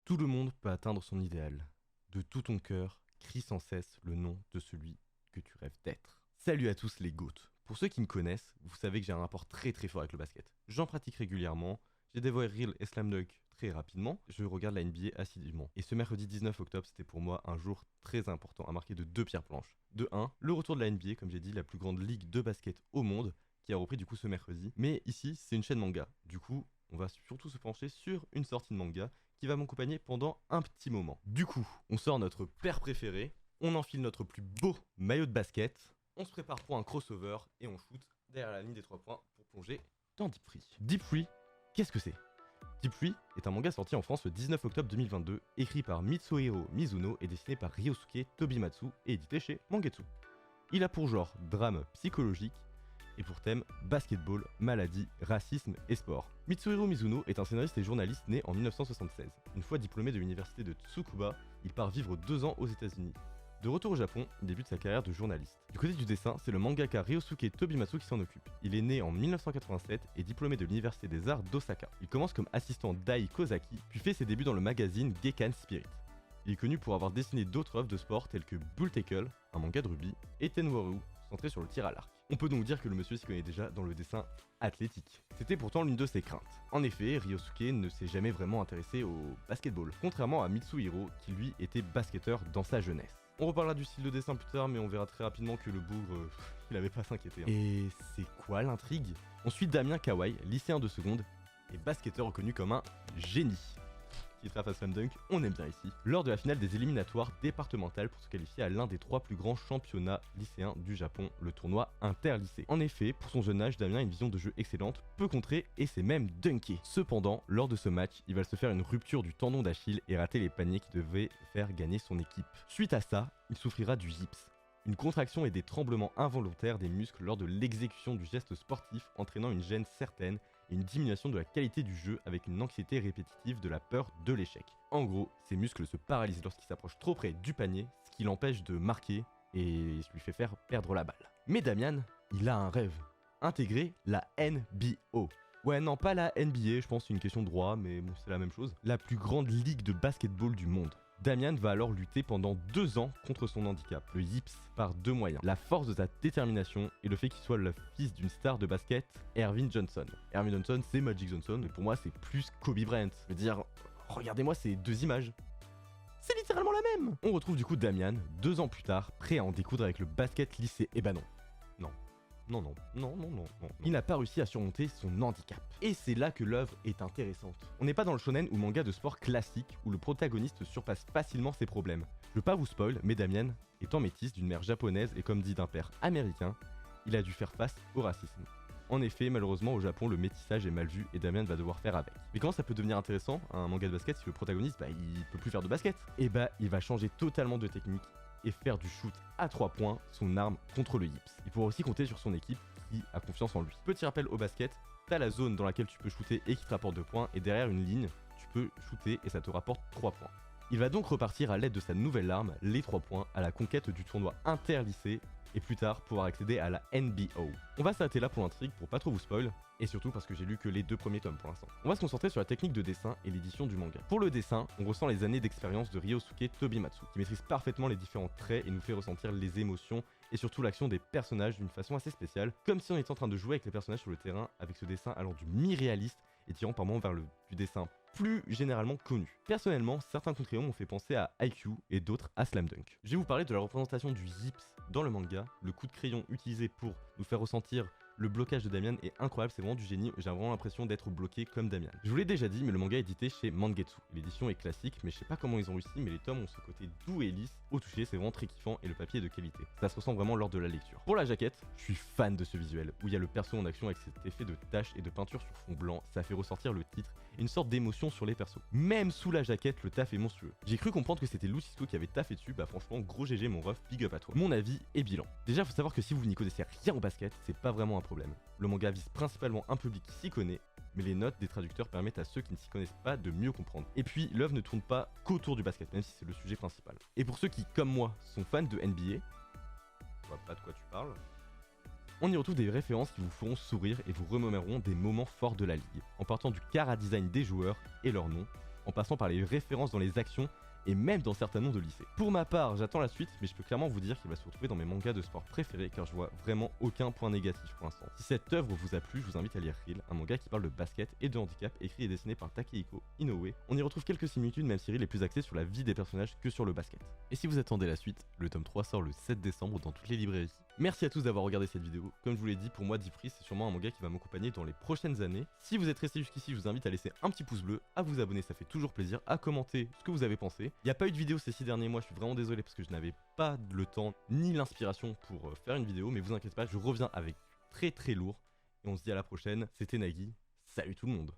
Tout le monde peut atteindre son idéal. De tout ton cœur, crie sans cesse le nom de celui que tu rêves d'être. Salut à tous les GOAT. Pour ceux qui me connaissent, vous savez que j'ai un rapport très fort avec le basket. J'en pratique régulièrement, j'ai dévoilé Real et Slam Dunk très rapidement, je regarde la NBA assidûment. Et ce mercredi 19 octobre, c'était pour moi un jour très important, à marquer de deux pierres blanches. De 1, le retour de la NBA, comme j'ai dit, la plus grande ligue de basket au monde, qui a repris du coup ce mercredi. Mais ici, c'est une chaîne manga. Du coup, on va surtout se pencher sur une sortie de manga qui va m'accompagner pendant un petit moment. Du coup, on sort notre paire préférée, on enfile notre plus beau maillot de basket, on se prépare pour un crossover et on shoot derrière la ligne des 3 points pour plonger dans Deep Free. Deep Free, qu'est-ce que c'est? Deep Free est un manga sorti en France le 19 octobre 2022, écrit par Mitsuhiro Mizuno et dessiné par Ryosuke Tobimatsu et édité chez Mangetsu. Il a pour genre drame psychologique et pour thème basketball, maladie, racisme et sport. Mitsuhiro Mizuno est un scénariste et journaliste né en 1976. Une fois diplômé de l'université de Tsukuba, il part vivre 2 ans aux États-Unis. De retour au Japon, il débute sa carrière de journaliste. Du côté du dessin, c'est le mangaka Ryosuke Tobimatsu qui s'en occupe. Il est né en 1987 et diplômé de l'université des arts d'Osaka. Il commence comme assistant d'Ai Kozaki, puis fait ses débuts dans le magazine Gekkan Spirit. Il est connu pour avoir dessiné d'autres œuvres de sport telles que Bull Tackle, un manga de rugby, et Tenwaru, centré sur le tir à l'arc. On peut donc dire que le monsieur s'y connaît déjà dans le dessin athlétique. C'était pourtant l'une de ses craintes. En effet, Ryosuke ne s'est jamais vraiment intéressé au basketball, contrairement à Mitsuhiro qui lui était basketteur dans sa jeunesse. On reparlera du style de dessin plus tard, mais on verra très rapidement que le bougre, il avait pas à s'inquiéter. Et c'est quoi l'intrigue? On suit Damien Kawai, lycéen de seconde, et basketteur reconnu comme un génie. Qui trappe à Slam Dunk, on aime bien ici, lors de la finale des éliminatoires départementales pour se qualifier à l'un des 3 plus grands championnats lycéens du Japon, le tournoi interlycée. En effet, pour son jeune âge, Damien a une vision de jeu excellente, peut contrer et sait même dunker. Cependant, lors de ce match, il va se faire une rupture du tendon d'Achille et rater les paniers qui devaient faire gagner son équipe. Suite à ça, il souffrira du gypse. Une contraction et des tremblements involontaires des muscles lors de l'exécution du geste sportif entraînant une gêne certaine et une diminution de la qualité du jeu avec une anxiété répétitive de la peur de l'échec. En gros, ses muscles se paralysent lorsqu'il s'approche trop près du panier, ce qui l'empêche de marquer et lui fait faire perdre la balle. Mais Damian, il a un rêve, intégrer la NBO. Ouais, non, pas la NBA, je pense que c'est une question de droit, mais bon, c'est la même chose. La plus grande ligue de basketball du monde. Damian va alors lutter pendant 2 ans contre son handicap, le yips, par 2 moyens. La force de sa détermination et le fait qu'il soit le fils d'une star de basket, Ervin Johnson. Ervin Johnson, c'est Magic Johnson, mais pour moi, c'est plus Kobe Bryant. Je veux dire, regardez-moi ces 2 images. C'est littéralement la même. On retrouve du coup Damian, 2 ans plus tard, prêt à en découdre avec le basket lycée. Eh ben non. Non. Il n'a pas réussi à surmonter son handicap. Et c'est là que l'œuvre est intéressante. On n'est pas dans le shonen ou manga de sport classique où le protagoniste surpasse facilement ses problèmes. Je veux pas vous spoil, mais Damien, étant métis d'une mère japonaise et comme dit d'un père américain, il a dû faire face au racisme. En effet, malheureusement au Japon, le métissage est mal vu et Damien va devoir faire avec. Mais comment ça peut devenir intéressant, un manga de basket, si le protagoniste, il peut plus faire de basket? Et il va changer totalement de technique et faire du shoot à 3 points, son arme contre le yips. Il pourra aussi compter sur son équipe qui a confiance en lui. Petit rappel au basket, t'as la zone dans laquelle tu peux shooter et qui te rapporte 2 points, et derrière une ligne, tu peux shooter et ça te rapporte 3 points. Il va donc repartir à l'aide de sa nouvelle arme, les 3 points, à la conquête du tournoi interlycée et plus tard pouvoir accéder à la NBO. On va s'arrêter là pour l'intrigue pour pas trop vous spoil, et surtout parce que j'ai lu que les 2 premiers tomes pour l'instant. On va se concentrer sur la technique de dessin et l'édition du manga. Pour le dessin, on ressent les années d'expérience de Ryosuke Tobimatsu, qui maîtrise parfaitement les différents traits et nous fait ressentir les émotions et surtout l'action des personnages d'une façon assez spéciale, comme si on était en train de jouer avec les personnages sur le terrain, avec ce dessin allant du mi-réaliste et tirant par moments vers du dessin plus généralement connu. Personnellement, certains contre-crayons m'ont fait penser à IQ et d'autres à Slam Dunk. Je vais vous parler de la représentation du yips dans le manga. Le coup de crayon utilisé pour nous faire ressentir le blocage de Damian est incroyable, c'est vraiment du génie, j'ai vraiment l'impression d'être bloqué comme Damian. Je vous l'ai déjà dit, mais le manga est édité chez Mangetsu. L'édition est classique, mais je sais pas comment ils ont réussi, mais les tomes ont ce côté doux et lisse. Au toucher, c'est vraiment très kiffant et le papier est de qualité. Ça se ressent vraiment lors de la lecture. Pour la jaquette, je suis fan de ce visuel, où il y a le perso en action avec cet effet de taches et de peinture sur fond blanc, ça fait ressortir le titre et une sorte d'émotion sur les persos. Même sous la jaquette, le taf est monstrueux. J'ai cru comprendre que c'était Lou Cisco qui avait taffé dessus, franchement, gros GG mon ref, big up à toi. Mon avis et bilan. Déjà, faut savoir que si vous n'y connaissez rien au basket, c'est pas vraiment un problème. Le manga vise principalement un public qui s'y connaît, mais les notes des traducteurs permettent à ceux qui ne s'y connaissent pas de mieux comprendre. Et puis, l'œuvre ne tourne pas qu'autour du basket, même si c'est le sujet principal. Et pour ceux qui, comme moi, sont fans de NBA, je vois pas de quoi tu parles, on y retrouve des références qui vous feront sourire et vous remémoreront des moments forts de la ligue, en partant du chara design des joueurs et leurs noms, en passant par les références dans les actions et même dans certains noms de lycées. Pour ma part, j'attends la suite, mais je peux clairement vous dire qu'il va se retrouver dans mes mangas de sport préférés car je vois vraiment aucun point négatif pour l'instant. Si cette œuvre vous a plu, je vous invite à lire Reel, un manga qui parle de basket et de handicap, écrit et dessiné par Takehiko Inoue. On y retrouve quelques similitudes même si Reel est plus axé sur la vie des personnages que sur le basket. Et si vous attendez la suite, le tome 3 sort le 7 décembre dans toutes les librairies. Merci à tous d'avoir regardé cette vidéo. Comme je vous l'ai dit, pour moi Deep Freeze c'est sûrement un manga qui va m'accompagner dans les prochaines années. Si vous êtes resté jusqu'ici, je vous invite à laisser un petit pouce bleu, à vous abonner, ça fait toujours plaisir, à commenter ce que vous avez pensé. Il n'y a pas eu de vidéo ces 6 derniers mois, je suis vraiment désolé parce que je n'avais pas le temps ni l'inspiration pour faire une vidéo, mais vous inquiétez pas, je reviens avec très lourd. Et on se dit à la prochaine, c'était Nagui, salut tout le monde.